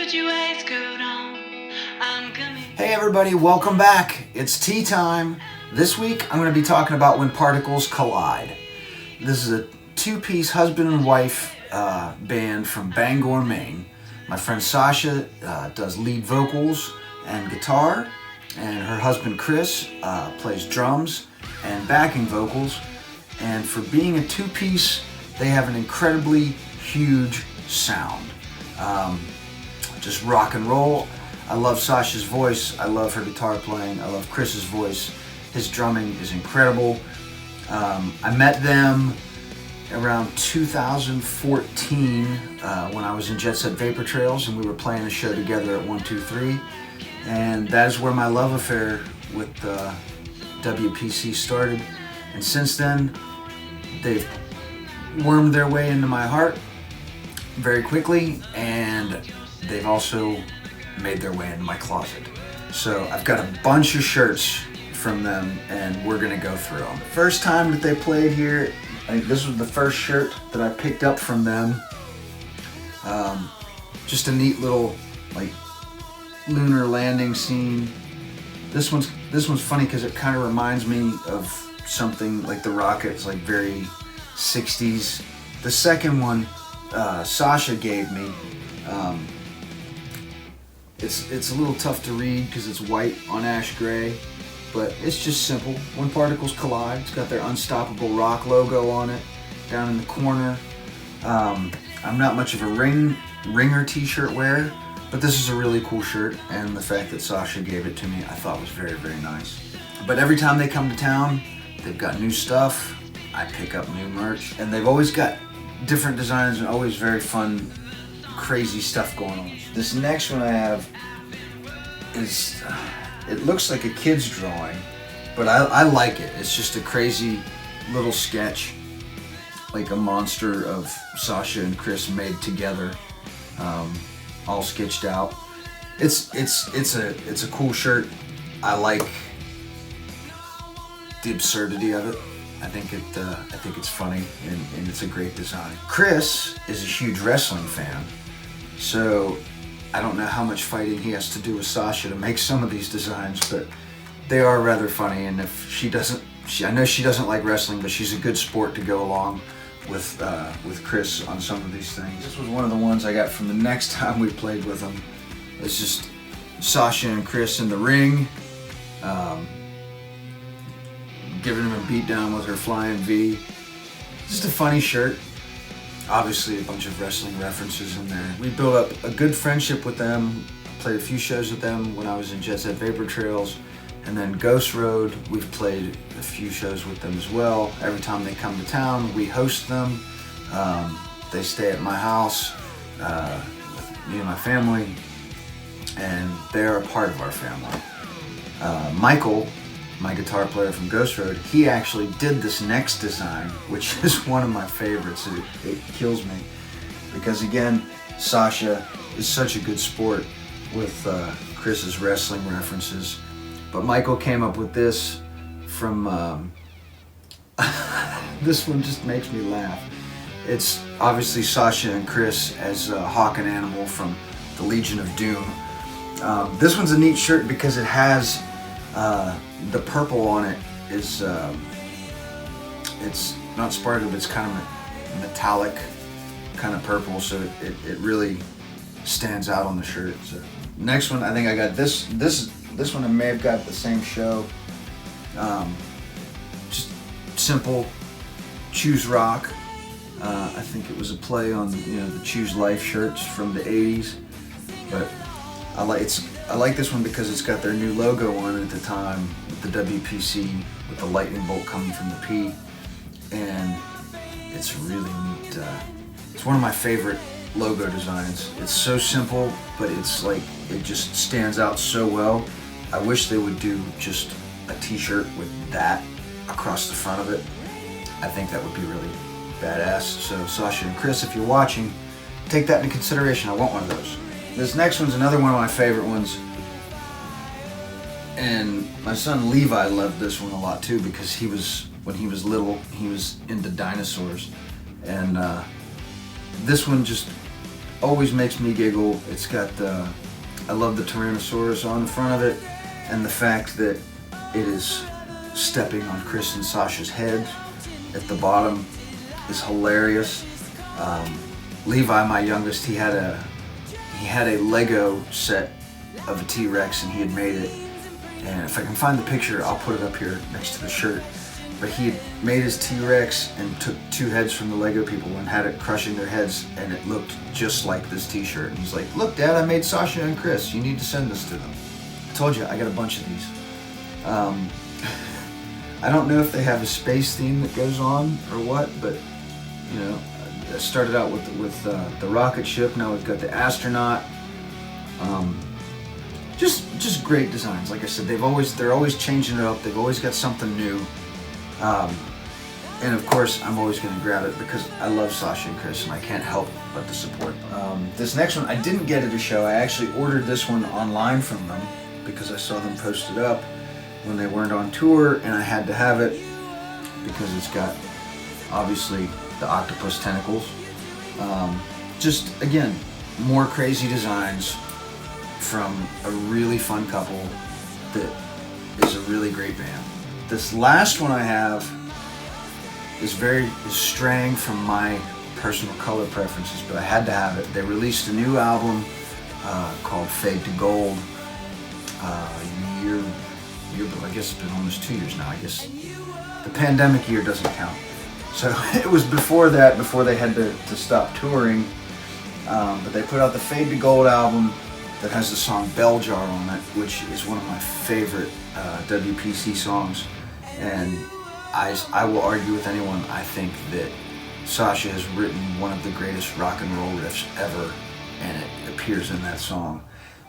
put your waistcoat on. I'm coming. Hey everybody, welcome back. It's tea time. This week I'm going to be talking about When Particles Collide. This is a two-piece husband and wife band from Bangor, Maine. My friend Sasha does lead vocals and guitar, and her husband Chris plays drums and backing vocals. And for being a two-piece, they have an incredibly huge sound. Just rock and roll. I love Sasha's voice. I love her guitar playing. I love Chris's voice. His drumming is incredible. I met them around 2014 when I was in Jet Set Vapor Trails, and we were playing a show together at 123. And that is where my love affair with WPC started. And since then, they've wormed their way into my heart very quickly, and they've also made their way into my closet. So I've got a bunch of shirts from them, and we're gonna go through them. First time that they played here, I think this was the first shirt that I picked up from them. Just a neat little like lunar landing scene. This one's funny because it kind of reminds me of something like the Rockets, like very 60s. The second one Sasha gave me. It's a little tough to read because it's white on ash gray, but it's just simple. When Particles Collide. It's got their Unstoppable Rock logo on it down in the corner. I'm not much of a ringer t-shirt wearer, but this is a really cool shirt, and the fact that Sasha gave it to me I thought was very, very nice. But every time they come to town, they've got new stuff. I pick up new merch, and they've always got different designs and always very fun, crazy stuff going on. This next one I have is, it looks like a kid's drawing, but I like it. It's just a crazy little sketch, like a monster of Sasha and Chris made together, all sketched out. It's a cool shirt. I like the absurdity of it. I think it's funny, and it's a great design. Chris is a huge wrestling fan, so I don't know how much fighting he has to do with Sasha to make some of these designs, but they are rather funny. And if she doesn't, I know she doesn't like wrestling, but she's a good sport to go along with Chris on some of these things. This was one of the ones I got from the next time we played with them. It's just Sasha and Chris in the ring, giving him a beat down with her flying V. Just a funny shirt. Obviously a bunch of wrestling references in there. We built up a good friendship with them. Played a few shows with them when I was in Jet Set Vapor Trails. And then Ghost Road, we've played a few shows with them as well. Every time they come to town, we host them. They stay at my house with me and my family, and they're a part of our family. Michael, my guitar player from Ghost Road, he actually did this next design, which is one of my favorites. It kills me because, again, Sasha is such a good sport with Chris's wrestling references. But Michael came up with this from, this one just makes me laugh. It's obviously Sasha and Chris as Hawk and Animal from the Legion of Doom. This one's a neat shirt because it has the purple on it is, it's not sparkly, but it's kind of metallic kind of purple, so it really stands out on the shirt. So next one, I think I got this one I may have got at the same show. Just simple, Choose Rock. I think it was a play on the Choose Life shirts from the 80s, but I like this one because it's got their new logo on it at the time with the WPC with the lightning bolt coming from the P, and it's really neat. It's one of my favorite logo designs. It's so simple, but it's like it just stands out so well. I wish they would do just a t-shirt with that across the front of it. I think that would be really badass. So Sasha and Chris, if you're watching, take that into consideration. I want one of those. This next one's another one of my favorite ones. And my son Levi loved this one a lot too because when he was little, he was into dinosaurs. And this one just always makes me giggle. It's got the, I love the Tyrannosaurus on the front of it, and the fact that it is stepping on Chris and Sasha's head at the bottom is hilarious. Levi, my youngest, he had a Lego set of a T-Rex, and he had made it. And if I can find the picture, I'll put it up here next to the shirt. But he had made his T-Rex and took 2 heads from the Lego people and had it crushing their heads, and it looked just like this t-shirt. And he's like, "Look, Dad, I made Sasha and Chris. You need to send this to them." I told you, I got a bunch of these. I don't know if they have a space theme that goes on or what, but you know, I started out with the rocket ship. Now we've got the astronaut. Just great designs. Like I said, they're always changing it up. They've always got something new. And of course, I'm always going to grab it because I love Sasha and Chris, and I can't help but to support them. This next one, I didn't get at a show. I actually ordered this one online from them because I saw them post it up when they weren't on tour, and I had to have it because it's got, obviously, the octopus tentacles. Just, again, more crazy designs from a really fun couple that is a really great band. This last one I have is straying from my personal color preferences, but I had to have it. They released a new album called Fade to Gold. I guess it's been almost 2 years now. I guess the pandemic year doesn't count. So it was before that, before they had to stop touring. But they put out the Fade to Gold album that has the song Bell Jar on it, which is one of my favorite WPC songs. And I will argue with anyone, I think that Sasha has written one of the greatest rock and roll riffs ever, and it appears in that song.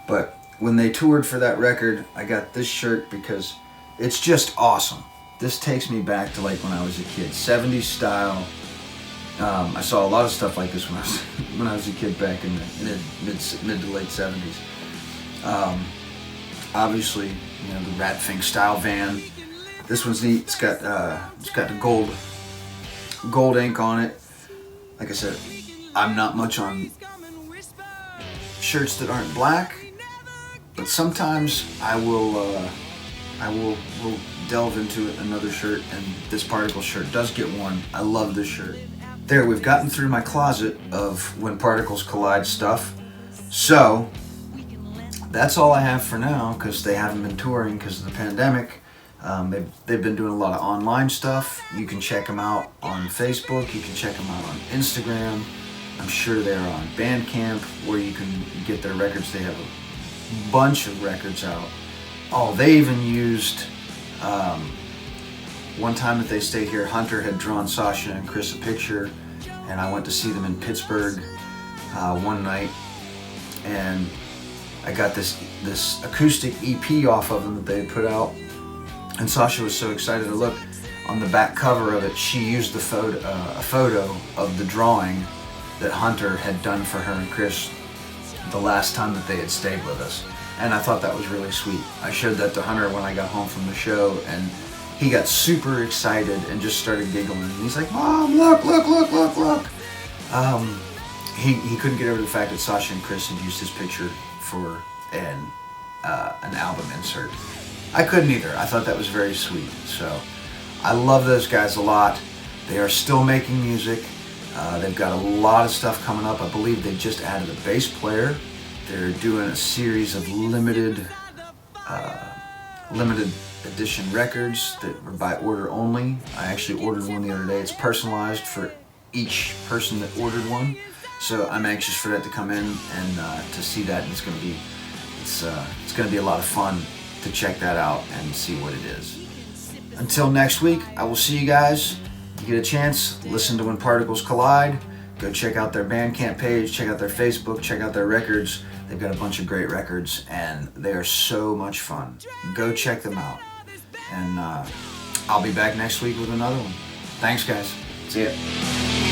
But when they toured for that record, I got this shirt because it's just awesome. This takes me back to like when I was a kid, 70s style. I saw a lot of stuff like this when I was a kid back in the mid to late 70s. Obviously, you know, the Ratfink style van. This one's neat. It's got the gold ink on it. Like I said, I'm not much on shirts that aren't black, but sometimes I will delve into another shirt, and this Particle shirt does get worn. I love this shirt. There, we've gotten through my closet of When Particles Collide stuff. So that's all I have for now, because they haven't been touring because of the pandemic. They've been doing a lot of online stuff. You can check them out on Facebook. You can check them out on Instagram. I'm sure they're on Bandcamp, where you can get their records. They have a bunch of records out. Oh, they even used, one time that they stayed here, Hunter had drawn Sasha and Chris a picture, and I went to see them in Pittsburgh one night, and I got this acoustic EP off of them that they had put out, and Sasha was so excited to look. On the back cover of it, she used a photo of the drawing that Hunter had done for her and Chris the last time that they had stayed with us. And I thought that was really sweet. I showed that to Hunter when I got home from the show, and he got super excited and just started giggling. And he's like, "Mom, look, look, look, look, look." He couldn't get over the fact that Sasha and Chris had used his picture for an album insert. I couldn't either. I thought that was very sweet. So I love those guys a lot. They are still making music. They've got a lot of stuff coming up. I believe they just added a bass player. They're doing a series of limited edition records that were by order only. I actually ordered one the other day. It's personalized for each person that ordered one. So I'm anxious for that to come in and to see that. And it's going to be a lot of fun to check that out and see what it is. Until next week, I will see you guys. If you get a chance, listen to When Particles Collide. Go check out their Bandcamp page, check out their Facebook, check out their records. They've got a bunch of great records, and they are so much fun. Go check them out. And I'll be back next week with another one. Thanks, guys. See ya.